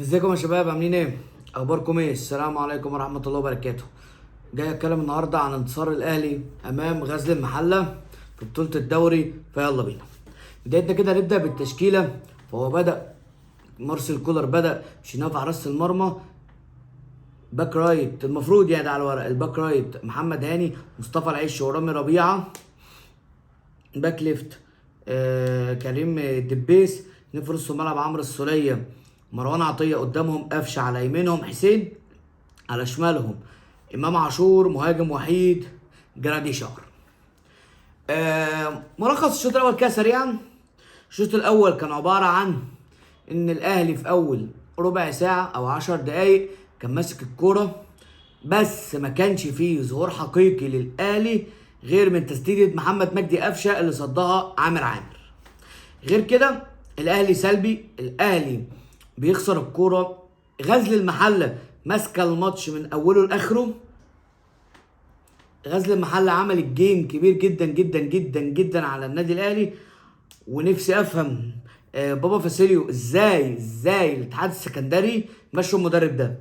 ازيكم يا شباب؟ عاملين ايه؟ اخباركم ايه؟ السلام عليكم ورحمه الله وبركاته. جاي اتكلم النهارده عن انتصار الاهلي امام غزل المحله في بطوله الدوري، فيلا بينا. بدايتنا كده نبدا بالتشكيله. فهو بدا مارسيل كولر بدا بشناف على راس المرمى. باك رايت المفروض يعني ده على الورق، الباك رايت محمد هاني، مصطفى العيش ورامي ربيعه. باك ليفت كريم دبيس. اتنين في نص الملعب عمرو السوليه، مروان عطيه، قدامهم قفشه، على يمينهم حسين، على شمالهم امام عاشور، مهاجم وحيد جراديشار. ملخص الشوط الاول كده سريعا. الشوط الاول كان عباره عن ان الاهلي في اول ربع ساعه او 10 دقايق كان ماسك الكوره، بس ما كانش فيه ظهور حقيقي للاهلي غير من تسديده محمد مجدي قفشه اللي صدها عامر. غير كده الاهلي سلبي، الاهلي بيخسر الكوره. غزل المحله ماسكه الماتش من اوله لاخره. غزل المحله عملت جيم كبير جدا جدا جدا جدا على النادي الاهلي. ونفسي افهم بابا فاسيليو ازاي الاتحاد السكندري مشوا المدرب ده.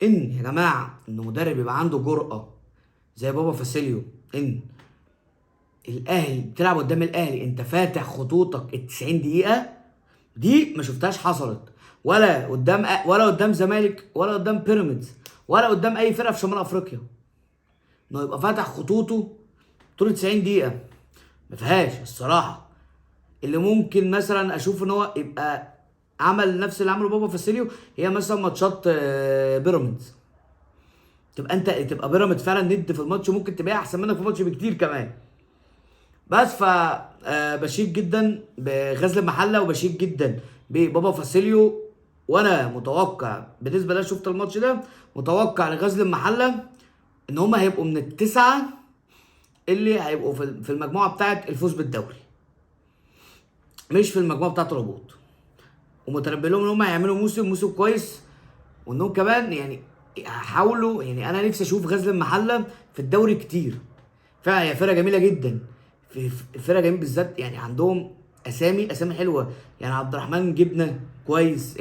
ان يا جماعه ان مدرب يبقى عنده جرأه زي بابا فاسيليو، ان الاهلي بتلعب قدام الاهلي انت فاتح خطوطك ال 90 دقيقه، دي ما شفتهاش حصلت ولا قدام زمالك ولا قدام بيراميدز ولا قدام اي فرقه في شمال افريقيا. انه يبقى فاتح خطوطه طول 90 دقيقه ما فيهاش الصراحه. اللي ممكن مثلا اشوف ان هو يبقى عمل نفس اللي عمله بابا فاسيليو هي مثلا ماتشات بيراميدز. تبقى بيراميدز فعلا ند في الماتش، ممكن تبقى احسن منك في الماتش بكتير كمان. بس ف بشيد جدا بغزل المحله وبشيد جدا ببابا فاسيليو. وانا متوقع بالنسبه لي، شفت الماتش ده، متوقع لغزل المحله ان هم هيبقوا من التسعه اللي هيبقوا في المجموعه بتاعه الفوز بالدوري، مش في المجموعه بتاعه الهبوط. ومتنبئ لهم ان هم هيعملوا موسم كويس، وانهم كمان يعني حاولوا. يعني انا نفسي اشوف غزل المحله في الدوري كتير. فعلا هي فرقه جميله جدا. في فرقه جميله بالذات، يعني عندهم اسامي حلوه. يعني عبد الرحمن جبنه كويس،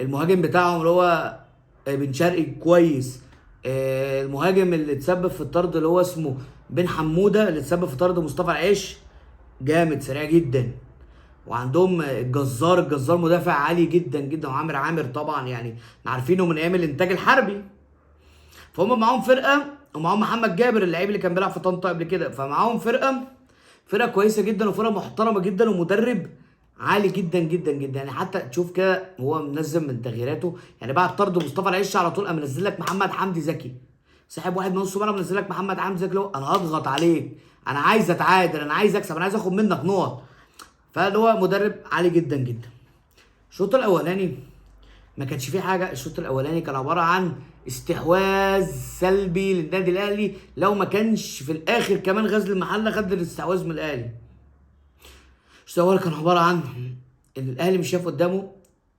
المهاجم بتاعهم اللي هو بن شرقي كويس، المهاجم اللي اتسبب في الطرد اللي هو اسمه بن حموده اللي اتسبب في طرد مصطفى العيش جامد سريع جدا. وعندهم الجزار مدافع عالي جدا جدا، وعامر طبعا يعني عارفينه من ايام الانتاج الحربي. فهم معاهم فرقه، ومعاهم محمد جابر اللعيب اللي كان بيلعب في طنطا قبل كده. فمعاهم فرقه كويسه جدا وفرقه محترمه جدا ومدرب عالي جدا جدا جدا. يعني حتى تشوف كده هو منزل من تغييراته، يعني بعد طرد مصطفى العيش على طول قام منزل لك محمد حمدي زكي، ساحب واحد من نص ملعب، منزل لك محمد حمدي زكي. لو انا هضغط عليك، انا عايز اتعادل، انا عايز اكسب، انا عايز اخد منك نقط. فاللي هو مدرب عالي جدا جدا. الشوط الاولاني ما كانش فيه حاجه. الشوط الاولاني كان عباره عن استحواذ سلبي للنادي الاهلي، لو ما كانش في الاخر كمان غزل المحله خد الاستحواذ من الاهلي. الشوط الاول كان عباره عن ان الاهلي مش شايف قدامه،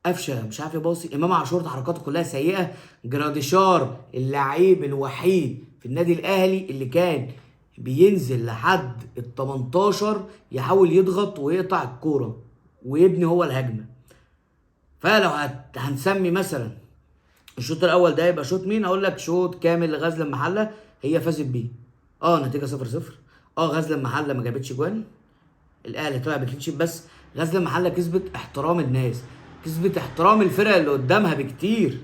قفشه مش عارف يباصي، امام عاشور تحركاته كلها سيئه، جراديشار اللعيب الوحيد في النادي الاهلي اللي كان بينزل لحد ال 18 يحاول يضغط ويقطع الكوره ويبني هو الهجمه. فلو هنسمي مثلا الشوط الاول ده يبقى شوط مين، اقول لك شوط كامل لغزل المحله. هي فازت بيه نتيجه 0-0. غزل المحله ما جابتش جوان، الاهلي طلع بكلينشيت. بس غزل المحله كسبت احترام الناس، كسبت احترام الفرق اللي قدامها بكتير.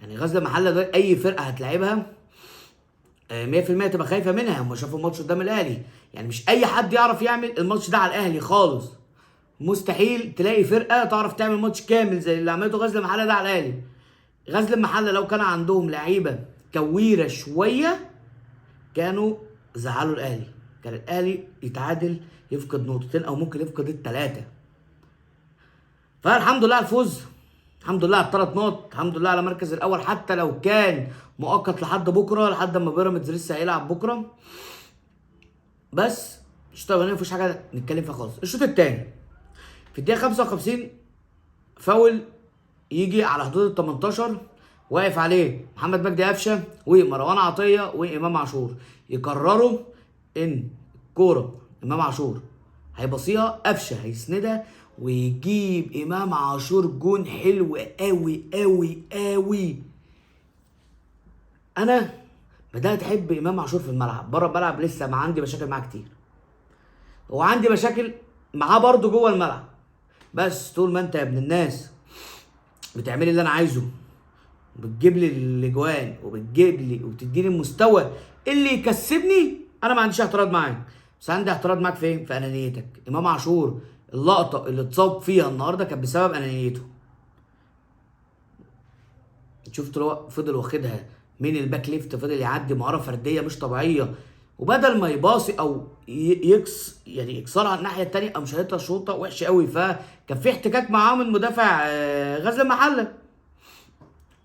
يعني غزل المحله ده اي فرقه هتلاعبها 100% تبقى خايفه منها. هم شافوا الماتش قدام الاهلي، يعني مش اي حد يعرف يعمل الماتش ده على الاهلي خالص. مستحيل تلاقي فرقه تعرف تعمل ماتش كامل زي اللي عملته غزل المحله ده على الاهلي. غزل المحله لو كان عندهم لعيبه كويره شويه كانوا زعلوا الاهلي. كان الاهلي يتعادل، يفقد نقطتين او ممكن يفقد الثلاثه. فالحمد لله على الفوز، الحمد لله على الثلاث نقط، الحمد لله على المركز الاول، حتى لو كان مؤقت لحد بكره، لحد ما بيراميدز لسه هيلعب بكره. بس الشوط الاولاني مفيش حاجه نتكلم فيها خالص. الشوط الثاني في الدقيقه 55 فاول يجي على حدود ال 18، واقف عليه محمد مجدي قفشه ومروان عطيه وامام عاشور. يقرروا ان الكوره امام عاشور هيبصيها، قفشه هيسندها، ويجيب امام عاشور جون حلو قوي قوي قوي. انا بدات احب امام عاشور في الملعب. بره الملعب لسه ما عندي مشاكل معاه كتير، وعندي مشاكل معاه برضه جوه الملعب. بس طول ما انت يا ابن الناس بتعملي اللي انا عايزه، وبتجيب لي الاجوان، وبتجيب لي وبتديني المستوى اللي يكسبني، انا ما عنديش اعتراض معاك. بس عندي اعتراض معاك فين؟ في انانيتك. امام عاشور اللقطه اللي اتصاب فيها النهارده كانت بسبب انانيته. شفت اللي هو فضل واخدها من الباك ليفت، فضل يعدي مهاره فرديه مش طبيعيه، وبدل ما يباصي او يعني يكسرها الناحيه الثانيه، او مش هيطلع شوطه وحشه قوي. فكان في احتكاك معاه من مدافع غزل المحله،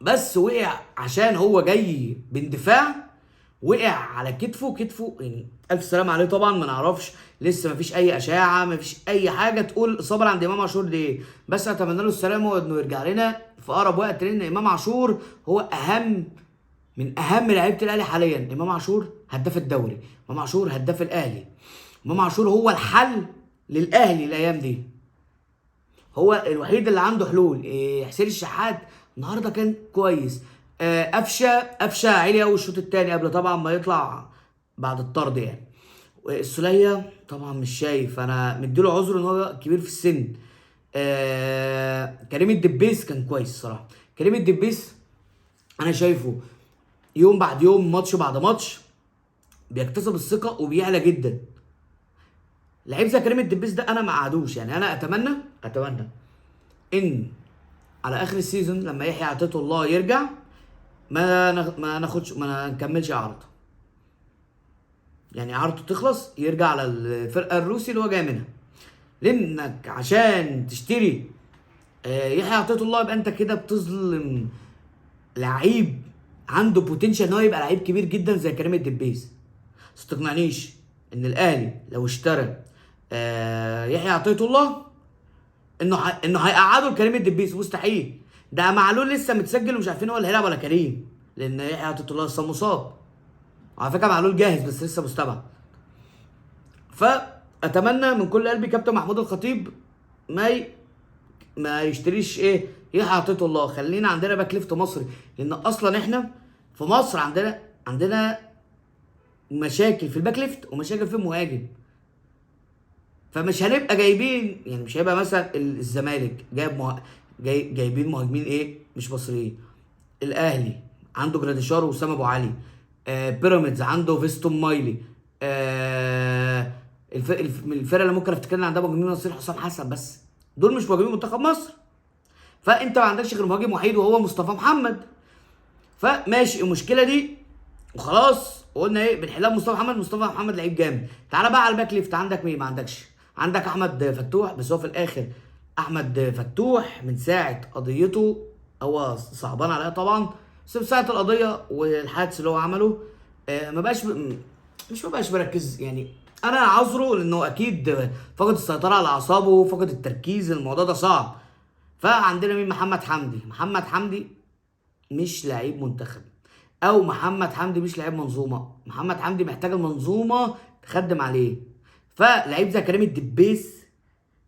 بس وقع عشان هو جاي باندفاع، وقع على كتفه يعني. الف سلام عليه طبعا. ما نعرفش لسه، ما فيش اي اشاعه، ما فيش اي حاجه تقول اصابه عند امام عاشور دي ايه. بس اتمنى له السلامه وانه يرجع لنا في اقرب وقت، لان امام عاشور هو من اهم لعيبه الاهلي حاليا. امام عاشور هداف الدوري، امام عاشور هداف الاهلي، امام عاشور هو الحل للاهلي الايام دي. هو الوحيد اللي عنده حلول. حسين الشحات النهارده كان كويس. قفشه عالي قوي الشوط الثاني قبل طبعا ما يطلع بعد الطرد يعني. السوليه طبعا مش شايف، انا مديله عذر ان هو كبير في السن. كريم الدبيس كان كويس صراحه. كريم الدبيس انا شايفه يوم بعد يوم، ماتش بعد ماتش، بيكتسب الثقه وبيعلى جدا. لعيب زي كريم الدبيس ده انا ما قعدوش يعني. انا اتمنى ان على اخر السيزون لما يحيى عطية الله يرجع، ما نكملش عرض. يعني عرضه تخلص يرجع على الفرقه الروسي اللي هو جاي منها. لانك عشان تشتري يحيى عطية الله، يبقى انت كده بتظلم لعيب عنده بوتنشال ان هو يبقى لعيب كبير جدا زي كريم الدبيس. بس تقنعنيش ان الاهلي لو اشترى يحيى عطية الله انه هيقعدوا لكريم الدبيس. مستحيل. ده معلول لسه متسجل ومش عارفين هو اللي هيلعب ولا كريم، لان يحيى عطية الله لسه مصاب. وعلى فكره معلول جاهز بس لسه مستبعد. فاتمنى من كل قلبي كابتن محمود الخطيب ما يشتريش يحيى عطية الله. خلينا عندنا باك ليفت مصري، لان اصلا احنا في مصر عندنا مشاكل في الباك ليفت ومشاكل في المهاجم. فمش هنبقى جايبين يعني، مش هيبقى مثلا الزمالك جايبين مهاجمين مش مصريين. الاهلي عنده جراديشار واسامه ابو علي. بيراميدز عنده فيستون مايلي. الفرقه اللي ممكن افتكرنا عندها مهاجمين نصير حسام حسن، بس دول مش مهاجمين منتخب مصر. فانت ما عندكش غير مهاجم وحيد وهو مصطفى محمد. فماشي المشكله دي وخلاص، وقلنا بنحلها بمصطفى محمد. مصطفى محمد لعيب جامد. تعالى بقى على الباك ليفت، عندك مين؟ ما عندكش. عندك احمد فتوح، بس هو في الاخر احمد فتوح من ساعه قضيته هو صعبان عليا طبعا، بس من ساعه القضيه والحادث اللي هو عمله مش مبقاش مركز يعني. انا عذره لانه اكيد فقد السيطره على اعصابه، فقد التركيز، الموضوع ده صعب. فعندنا مين؟ محمد حمدي مش لعيب منتخب، او محمد حمدي مش لعيب منظومه. محمد حمدي محتاج المنظومه تخدم عليه. فلعيب زي كريم الدبيس،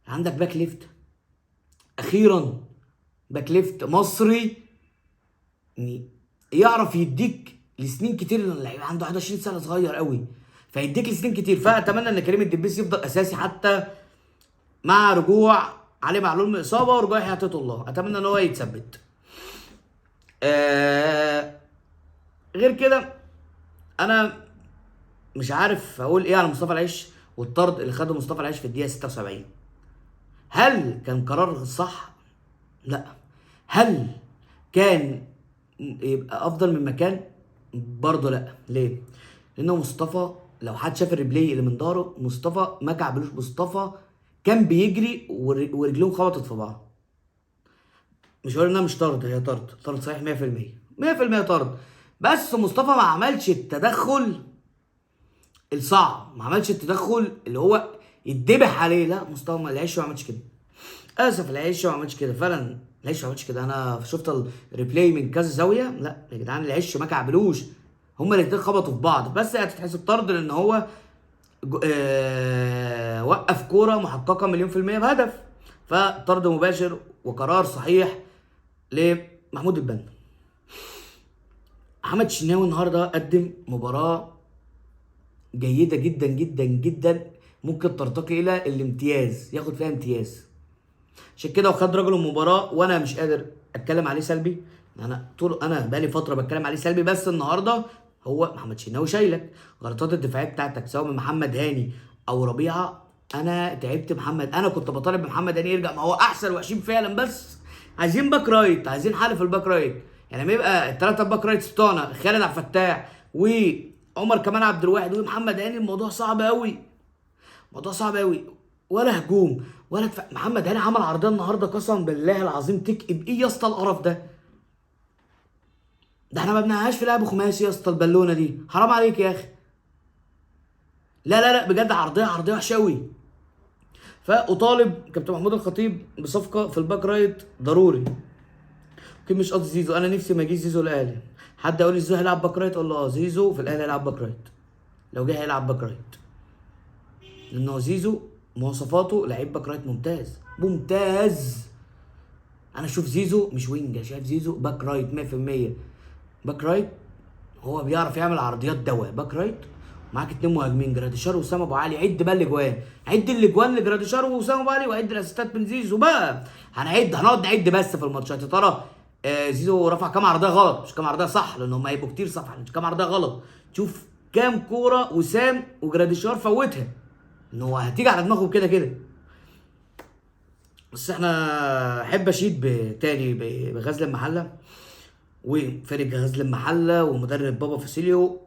عندك باك ليفت اخيرا، باك ليفت مصري يعني يعرف يديك لسنين كتير. اللعيب عنده 21 سنه، صغير قوي، فيديك لسنين كتير. فاتمنى ان كريم الدبيس يفضل اساسي حتى مع رجوع علي معلول من الاصابه ورجوع يحيى عطية الله. اتمنى ان هو يتثبت. غير كده انا مش عارف اقول ايه على مصطفى العيش والطرد اللي خده مصطفى العيش في الدقيقه 76. هل كان قرار صح؟ لا. هل كان يبقى افضل من مكان؟ برضه لا. ليه؟ لانه مصطفى لو حد شاف الريبلاي اللي من داره، مصطفى ما كعبلوش. مصطفى كان بيجري ورجليهم خبطت في بعض. مش هقول انها مش طرد، هي طرد صحيح 100%. 100% طرد. بس مصطفى ما عملش التدخل الصعب، ما عملش التدخل اللي هو يتذبح عليه. لا، مصطفى العيش ما عملش كده. اسف، العيش ما عملش كده فعلا. العيش ما عملش كده. انا شفت الريبلاي من كذا زاويه. لا يا جدعان، العيش ما كعبلوش، هما الاثنين خبطوا في بعض. بس هتتحسب طرد لان هو وقف كوره محققه مليون في الميه بهدف. فطرد مباشر وقرار صحيح لمحمود البنا. محمد الشناوي النهارده قدم مباراه جيده جدا جدا جدا، ممكن ترتقي الى الامتياز، ياخد فيها امتياز. عشان كده وخد رجل المباراه، وانا مش قادر اتكلم عليه سلبي. انا بقالي فتره بتكلم عليه سلبي، بس النهارده هو محمد شناوي شايلك. غلطات الدفاعيه بتاعتك سواء من محمد هاني او ربيعه، انا تعبت. انا كنت بطالب بمحمد هاني يرجع، ما هو احسن وحشين فعلا، بس عايزين باك رايت، عايزين حل في الباك رايت. يعني لما يبقى الثلاثه باك رايت بتوعنا خالد عبد الفتاح وعمر كمال عبد الواحد ومحمد هاني، الموضوع صعب قوي، موضوع صعب قوي. ولا هجوم ولا دفاع. محمد هاني عمل عرضيه النهارده قسما بالله العظيم تكئب. ايه يا اسطى القرف ده؟ ده احنا ما بنعهاش في لعب خماسي يا اسطى، البالونه دي حرام عليك يا اخي. لا لا لا بجد، عرضيه وحشه قوي. فاطالب كابتن محمود الخطيب بصفقه في الباك رايت ضروري. يمكن مش قصدي زيزو، انا نفسي ما يجيش زيزو الاهلي. حد يقول لي زيزو هيلعب باك رايت، اقول له اه زيزو في الاهلي هيلعب باك رايت، لو جه هيلعب باك رايت. لانه زيزو مواصفاته لعيب باك رايت ممتاز ممتاز. انا اشوف زيزو مش وينج، شايف زيزو باك رايت 100%. باك رايت هو بيعرف يعمل عرضيات دواء. باك رايت معاك اتنين مهاجمين، جراديشار واسامه ابو علي. عد بقى الاجوان، عد الاجوان لجراديشار واسامه ابو علي، وعد الاسيستات من زيزو بقى. هنقعد نعد بس في الماتشات. يا ترى زيزو رفع كام عرضيه غلط، مش كام عرضيه صح، لان هم هيبقوا كتير صح، مش كام عرضيه غلط. شوف كام كوره وسام وجراديشار فوتها، ان هو هتيجي على دماغهم كده كده. بس احنا احب اشيد تاني بغزل المحله وفريق غزل المحله ومدرب بابا فاسيليو،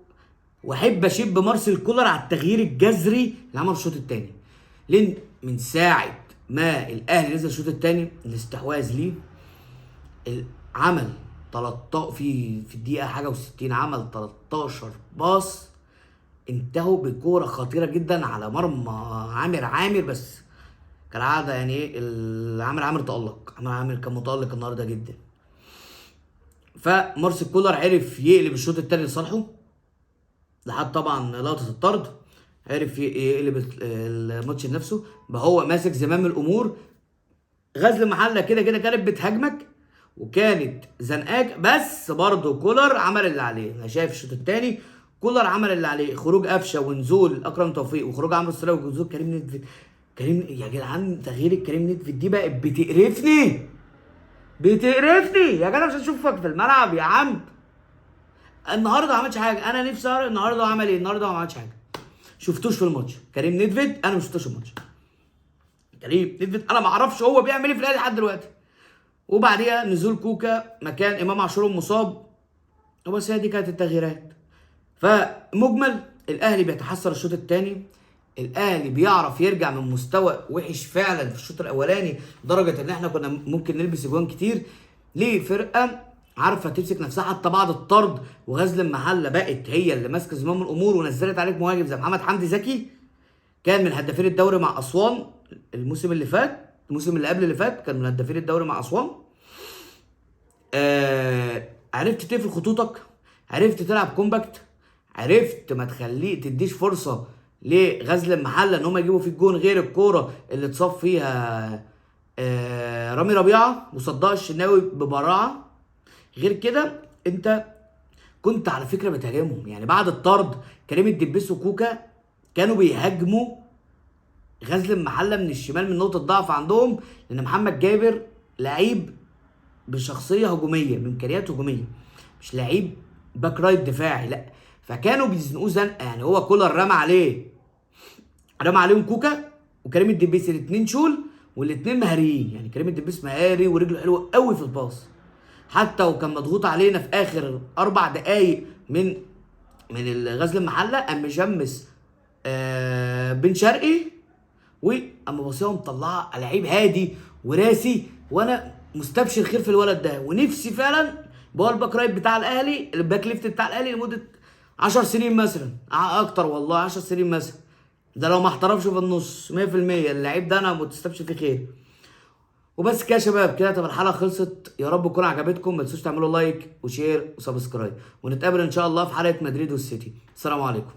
واحب اشيد بمارسيل كولر على التغيير الجذري اللي عمله الشوط الثاني. لان من ساعه ما الاهلي نزل الشوط الثاني الاستحواذ ليه عمل 13 في الدقيقه حاجه و60 عمل 13 باص انتهوا بكوره خطيره جدا على مرمى عامر. بس كالعاده يعني ايه، عامر تألق، عامر كان متألق النهارده جدا. فمارسيل كولر عرف يقلب الشوط الثاني لصالحه لحد طبعا لقطه الطرد. عرف يقلب الماتش لنفسه بقى، هو ماسك زمام الامور. غزل المحله كده كده كانت بتهاجمك وكانت زنقاك، بس برضه كولر عمل اللي عليه. انا شايف الشوط الثاني كولر عمل اللي عليه، خروج قفشه ونزول اكرم توفيق وخروج عمرو السوليه ونزول كريم نيدفيد. كريم يا جدعان، تغيير الكريم نيدفيد دي بقت بتقرفني يا جدع. مش هشوفك في الملعب يا عم. النهارده ما عملش حاجه، انا نفسي اعرف النهارده عمل ايه. النهارده ما عملش حاجه، شفتوش في الماتش. كريم نيدفيد انا ما شفتوش في الماتش. كريم نيدفيد انا ما اعرفش هو بيعمل ايه في الاهلي لحد دلوقتي. وبعديها نزول كوكا مكان امام عاشور المصاب، وبس. هي دي كانت التغييرات. فمجمل الاهلي بيتحسر الشوط الثاني. الاهلي بيعرف يرجع من مستوى وحش فعلا في الشوط الاولاني، لدرجه ان احنا كنا ممكن نلبس اجوان كتير. ليه؟ فرقه عارفه تمسك نفسها حتى بعد الطرد، وغزل المحله بقت هي اللي ماسكه زمام الامور، ونزلت عليك مهاجم زي محمد حمدي زكي كان من هدافين الدوري مع اسوان الموسم اللي فات، الموسم اللي قبل اللي فات كان من هدافين الدوري مع اسوان. عرفت تقفل خطوطك، عرفت تلعب كومباكت، عرفت ما تخليه تديش فرصه لغزل المحله ان هم يجيبوا فيك جون، غير الكوره اللي اتصاب فيها رامي ربيعه وصدها الشناوي ببراعه. غير كده انت كنت على فكره بتهاجمهم. يعني بعد الطرد كريم الدبيس وكوكا كانوا بيهاجموا غزل المحله من الشمال، من نقطه ضعف عندهم، لان محمد جابر لعيب بشخصيه هجوميه، بامكانيات هجوميه، مش لعيب باك رايت دفاعي، لا. فكانوا بيزنقوه زنقه. يعني هو كولر رمى عليهم كوكا وكريم الدبيس، الاثنين شول والاثنين مهاريين. يعني كريم الدبيس مهاري ورجله حلوه قوي في الباص، حتى وكان مضغوط علينا في اخر 4 دقايق من غزل المحله، قام مشمس بن شرقي، واما بصيهم مطلعه لعيب هادي وراسي. وانا مستبشر خير في الولد ده، ونفسي فعلا بقى الباك رايت بتاع الاهلي، الباك ليفت بتاع الاهلي لمده 10 سنين مثلا، اكتر والله 10 سنين مثلا. ده لو ما احترفش في النص 100%، اللعيب ده انا مستبشر فيه خير. وبس كده يا شباب، كده تبقى الحلقه خلصت. يا رب تكون عجبتكم. ما تنسوش تعملوا لايك وشير وسبسكرايب، ونتقابل ان شاء الله في حلقه مدريد والسيتي. السلام عليكم.